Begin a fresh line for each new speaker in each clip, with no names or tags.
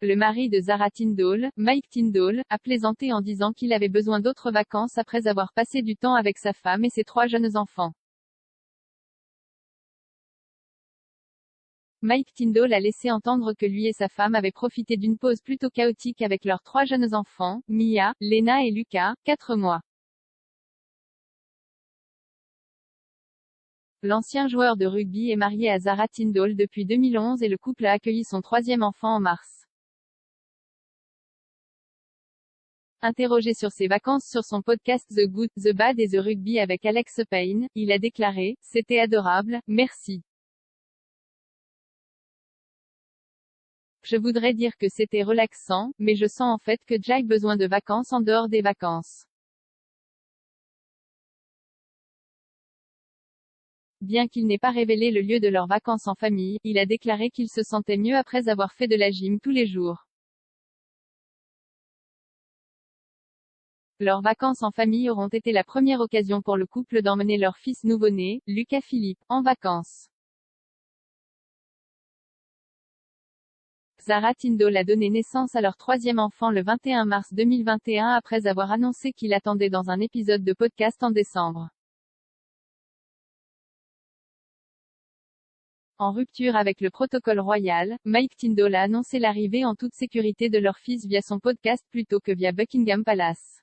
le mari de Zara Tindall, Mike Tindall, a plaisanté en disant qu'il avait besoin d'autres vacances après avoir passé du temps avec sa femme et ses 3 jeunes enfants. Mike Tindall a laissé entendre que lui et sa femme avaient profité d'une pause plutôt chaotique avec leurs 3 jeunes enfants, Mia, Lena et Lucas, 4 mois. L'ancien joueur de rugby est marié à Zara Tindall depuis 2011 et le couple a accueilli son 3e enfant en mars. Interrogé sur ses vacances sur son podcast The Good, The Bad et The Rugby avec Alex Payne, il a déclaré « C'était adorable, merci. Je voudrais dire que c'était relaxant, mais je sens en fait que Jack a besoin de vacances en dehors des vacances. » Bien qu'il n'ait pas révélé le lieu de leurs vacances en famille, il a déclaré qu'il se sentait mieux après avoir fait de la gym tous les jours. Leurs vacances en famille auront été la première occasion pour le couple d'emmener leur fils nouveau-né, Lucas Philippe, en vacances. Zara Tindall a donné naissance à leur 3e enfant le 21 mars 2021 après avoir annoncé qu'il attendait dans un épisode de podcast en décembre. En rupture avec le protocole royal, Mike Tindall a annoncé l'arrivée en toute sécurité de leur fils via son podcast plutôt que via Buckingham Palace.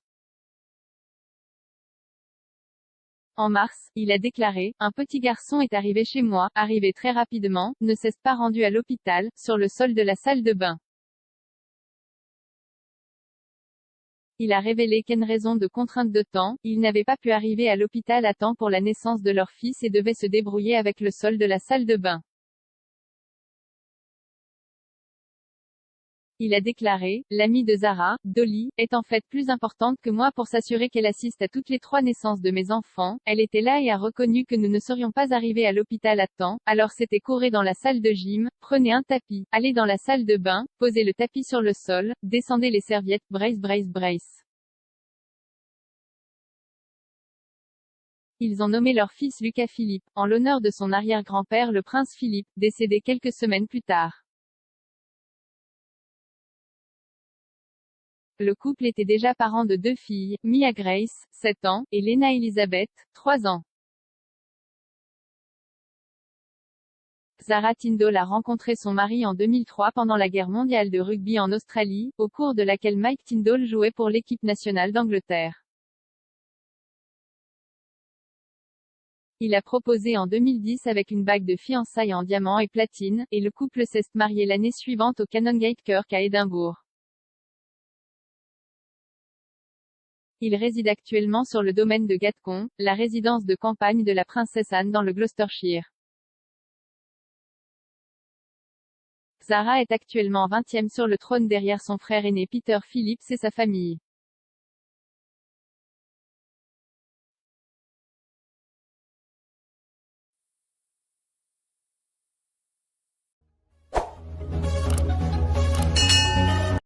En mars, il a déclaré « Un petit garçon est arrivé chez moi, arrivé très rapidement, ne s'est pas rendu à l'hôpital, sur le sol de la salle de bain. » Il a révélé qu'en raison de contraintes de temps, il n'avait pas pu arriver à l'hôpital à temps pour la naissance de leur fils et devait se débrouiller avec le sol de la salle de bain. Il a déclaré « L'amie de Zara, Dolly, est en fait plus importante que moi pour s'assurer qu'elle assiste à toutes les 3 naissances de mes enfants. Elle était là et a reconnu que nous ne serions pas arrivés à l'hôpital à temps, alors c'était courir dans la salle de gym, prenez un tapis, allez dans la salle de bain, posez le tapis sur le sol, descendez les serviettes, brace brace brace. » Ils ont nommé leur fils Lucas Philippe, en l'honneur de son arrière-grand-père le prince Philippe, décédé quelques semaines plus tard. Le couple était déjà parent de 2 filles, Mia Grace, 7 ans, et Lena Elizabeth, 3 ans. Zara Tindall a rencontré son mari en 2003 pendant la guerre mondiale de rugby en Australie, au cours de laquelle Mike Tindall jouait pour l'équipe nationale d'Angleterre. Il a proposé en 2010 avec une bague de fiançailles en diamant et platine, et le couple s'est marié l'année suivante au Canongate Kirk à Édimbourg. Il réside actuellement sur le domaine de Gatcombe, la résidence de campagne de la princesse Anne dans le Gloucestershire. Zara est actuellement 20e sur le trône derrière son frère aîné Peter Phillips et sa famille.